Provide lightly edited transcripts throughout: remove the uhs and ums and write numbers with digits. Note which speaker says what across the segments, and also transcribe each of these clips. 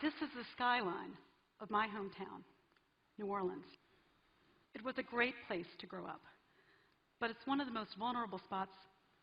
Speaker 1: This is the skyline of my hometown, New Orleans. It was a great place to grow up, but it's one of the most vulnerable spots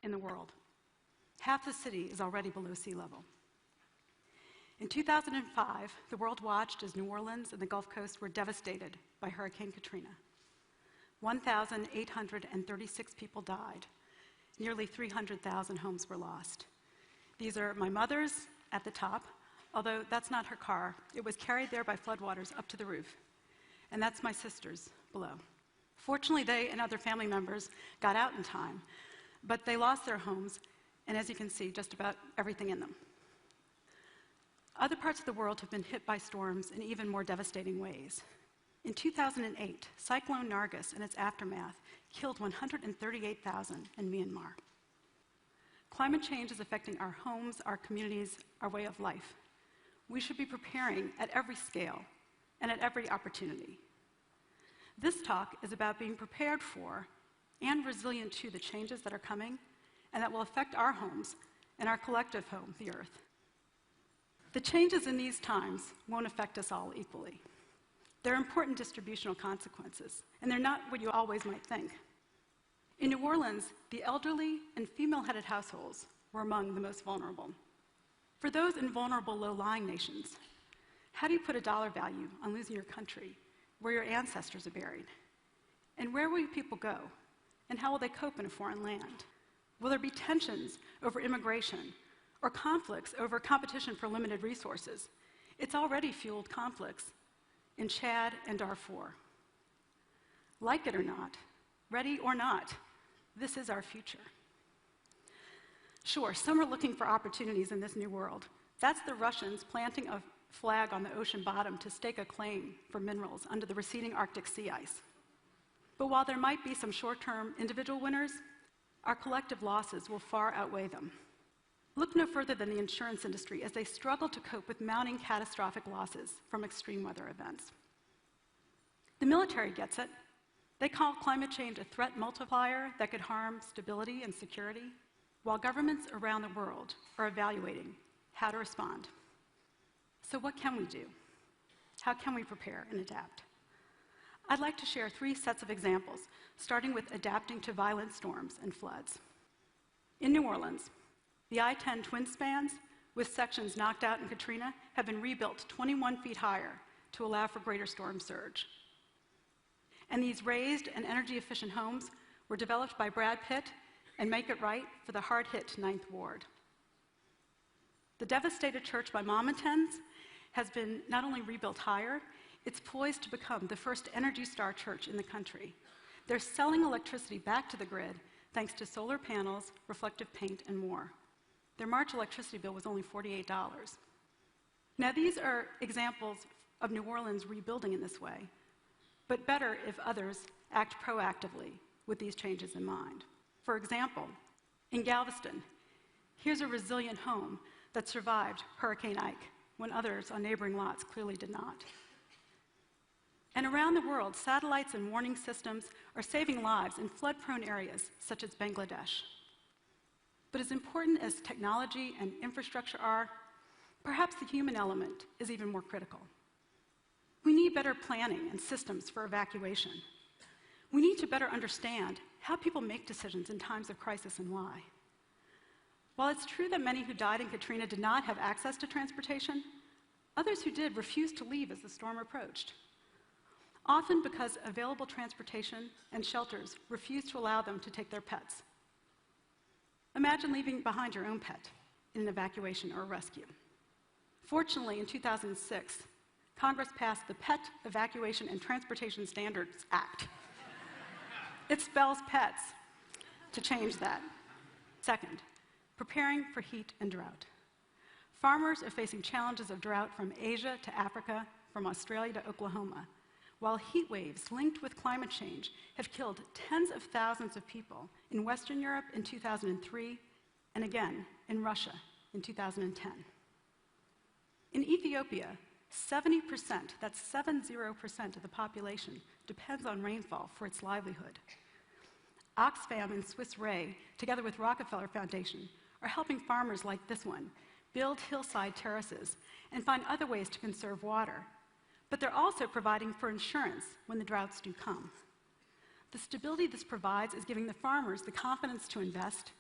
Speaker 1: in the world. Half the city is already below sea level. In 2005, the world watched as New Orleans and the Gulf Coast were devastated by Hurricane Katrina. 1,836 people died. Nearly 300,000 homes were lost. These are my mother's at the top, although that's not her car. It was carried there by floodwaters up to the roof. And that's my sister's below. Fortunately, they and other family members got out in time, but they lost their homes, and as you can see, just about everything in them. Other parts of the world have been hit by storms in even more devastating ways. In 2008, Cyclone Nargis and its aftermath killed 138,000 in Myanmar. Climate change is affecting our homes, our communities, our way of life. We should be preparing at every scale and at every opportunity. This talk is about being prepared for and resilient to the changes that are coming and that will affect our homes and our collective home, the Earth. The changes in these times won't affect us all equally. There are important distributional consequences, and they're not what you always might think. In New Orleans, the elderly and female-headed households were among the most vulnerable. For those in vulnerable, low-lying nations, how do you put a dollar value on losing your country, where your ancestors are buried? And where will people go? And how will they cope in a foreign land? Will there be tensions over immigration or conflicts over competition for limited resources? It's already fueled conflicts in Chad and Darfur. Like it or not, ready or not, this is our future. Sure, some are looking for opportunities in this new world. That's the Russians planting a flag on the ocean bottom to stake a claim for minerals under the receding Arctic sea ice. But while there might be some short-term individual winners, our collective losses will far outweigh them. Look no further than the insurance industry as they struggle to cope with mounting catastrophic losses from extreme weather events. The military gets it. They call climate change a threat multiplier that could harm stability and security, while governments around the world are evaluating how to respond. So what can we do? How can we prepare and adapt? I'd like to share 3 sets of examples, starting with adapting to violent storms and floods. In New Orleans, the I-10 twin spans, with sections knocked out in Katrina, have been rebuilt 21 feet higher to allow for greater storm surge. And these raised and energy-efficient homes were developed by Brad Pitt and make it right for the hard-hit Ninth Ward. The devastated church my mom attends has been not only rebuilt higher, it's poised to become the first Energy Star church in the country. They're selling electricity back to the grid thanks to solar panels, reflective paint, and more. Their March electricity bill was only $48. Now, these are examples of New Orleans rebuilding in this way, but better if others act proactively with these changes in mind. For example, in Galveston, here's a resilient home that survived Hurricane Ike when others on neighboring lots clearly did not. And around the world, satellites and warning systems are saving lives in flood-prone areas such as Bangladesh. But as important as technology and infrastructure are, perhaps the human element is even more critical. We need better planning and systems for evacuation. We need to better understand how people make decisions in times of crisis and why. While it's true that many who died in Katrina did not have access to transportation, others who did refused to leave as the storm approached, often because available transportation and shelters refused to allow them to take their pets. Imagine leaving behind your own pet in an evacuation or a rescue. Fortunately, in 2006, Congress passed the Pet Evacuation and Transportation Standards Act. It spells pets to change that. Second, preparing for heat and drought. Farmers are facing challenges of drought from Asia to Africa, from Australia to Oklahoma, while heat waves linked with climate change have killed tens of thousands of people in Western Europe in 2003, and again in Russia in 2010. In Ethiopia, 70%, that's 70% of the population, depends on rainfall for its livelihood. Oxfam and Swiss Re, together with Rockefeller Foundation, are helping farmers like this one build hillside terraces, and find other ways to conserve water. But they're also providing for insurance when the droughts do come. The stability this provides is giving the farmers the confidence to invest.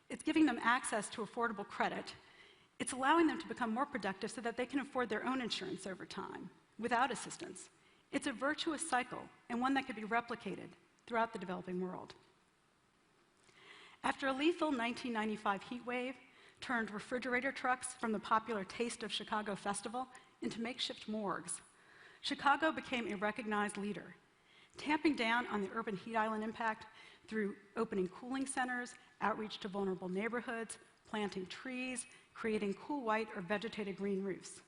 Speaker 1: It's giving them access to affordable credit. It's allowing them to become more productive so that they can afford their own insurance over time, without assistance. It's a virtuous cycle, and one that could be replicated throughout the developing world. After a lethal 1995 heat wave turned refrigerator trucks from the popular Taste of Chicago festival into makeshift morgues, Chicago became a recognized leader, tamping down on the urban heat island impact through opening cooling centers, outreach to vulnerable neighborhoods, planting trees, creating cool white or vegetated green roofs.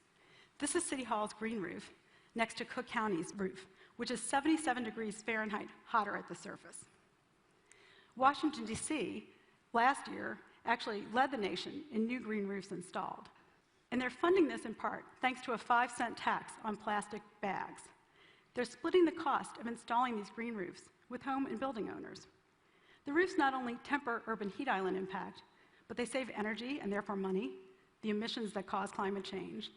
Speaker 1: This is City Hall's green roof next to Cook County's roof, which is 77 degrees Fahrenheit hotter at the surface. Washington, D.C., last year actually led the nation in new green roofs installed. And they're funding this in part thanks to a 5-cent tax on plastic bags. They're splitting the cost of installing these green roofs with home and building owners. The roofs not only temper urban heat island impact, but they save energy and therefore money, the emissions that cause climate change,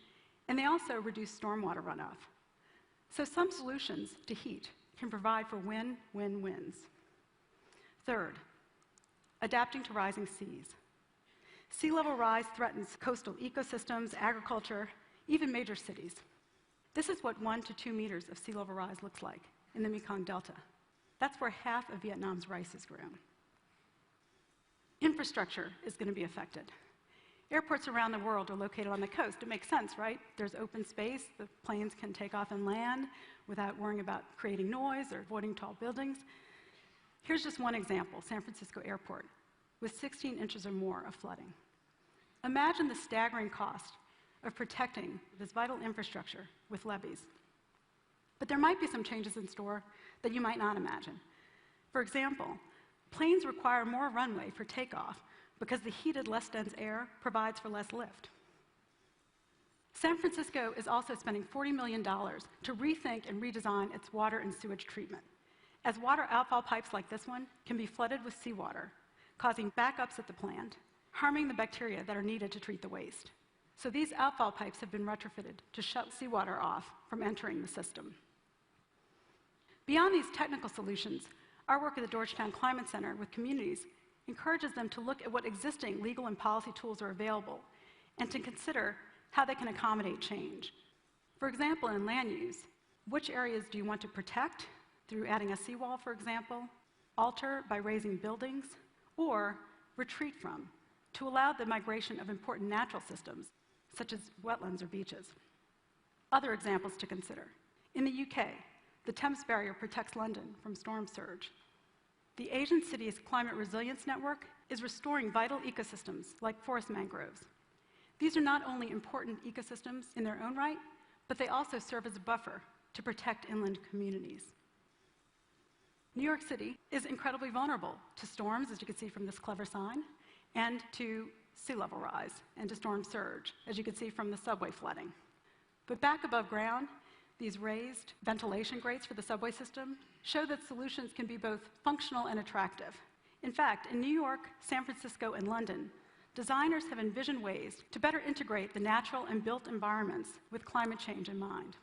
Speaker 1: and they also reduce stormwater runoff. So some solutions to heat can provide for win-win-wins. Third, adapting to rising seas. Sea level rise threatens coastal ecosystems, agriculture, even major cities. This is what 1 to 2 meters of sea level rise looks like in the Mekong Delta. That's where half of Vietnam's rice is grown. Infrastructure is going to be affected. Airports around the world are located on the coast. It makes sense, right? There's open space. The planes can take off and land without worrying about creating noise or avoiding tall buildings. Here's just one example, San Francisco Airport, with 16 inches or more of flooding. Imagine the staggering cost of protecting this vital infrastructure with levees. But there might be some changes in store that you might not imagine. For example, planes require more runway for takeoff because the heated, less dense air provides for less lift. San Francisco is also spending $40 million to rethink and redesign its water and sewage treatment, as water outfall pipes like this one can be flooded with seawater, causing backups at the plant, harming the bacteria that are needed to treat the waste. So these outfall pipes have been retrofitted to shut seawater off from entering the system. Beyond these technical solutions, our work at the Georgetown Climate Center with communities encourages them to look at what existing legal and policy tools are available and to consider how they can accommodate change. For example, in land use, which areas do you want to protect through adding a seawall, for example, alter by raising buildings, or retreat from to allow the migration of important natural systems, such as wetlands or beaches? Other examples to consider. In the UK, the Thames Barrier protects London from storm surge. The Asian Cities Climate Resilience Network is restoring vital ecosystems like forest mangroves. These are not only important ecosystems in their own right, but they also serve as a buffer to protect inland communities. New York City is incredibly vulnerable to storms, as you can see from this clever sign, and to sea level rise and to storm surge, as you can see from the subway flooding. But back above ground, these raised ventilation grates for the subway system show that solutions can be both functional and attractive. In fact, in New York, San Francisco, and London, designers have envisioned ways to better integrate the natural and built environments with climate change in mind.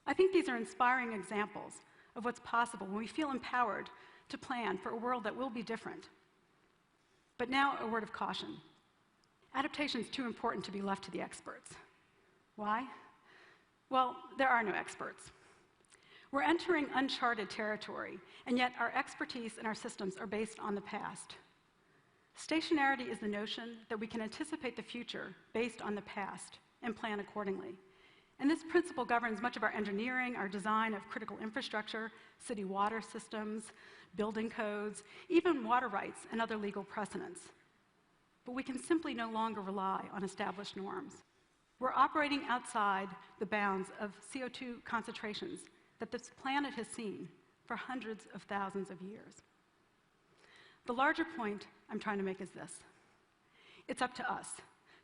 Speaker 1: I think these are inspiring examples of what's possible when we feel empowered to plan for a world that will be different. But now, a word of caution. Adaptation is too important to be left to the experts. Why? Well, there are no experts. We're entering uncharted territory, and yet our expertise and our systems are based on the past. Stationarity is the notion that we can anticipate the future based on the past and plan accordingly. And this principle governs much of our engineering, our design of critical infrastructure, city water systems, building codes, even water rights and other legal precedents. But we can simply no longer rely on established norms. We're operating outside the bounds of CO2 concentrations that this planet has seen for hundreds of thousands of years. The larger point I'm trying to make is this. It's up to us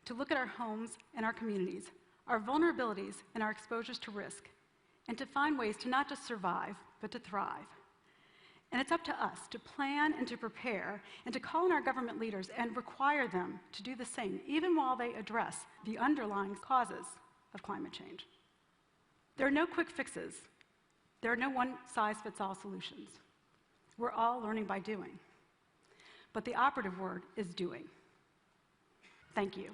Speaker 1: to look at our homes and our communities, our vulnerabilities and our exposures to risk, and to find ways to not just survive, but to thrive. And it's up to us to plan and to prepare and to call on our government leaders and require them to do the same, even while they address the underlying causes of climate change. There are no quick fixes. There are no one-size-fits-all solutions. We're all learning by doing. But the operative word is doing. Thank you.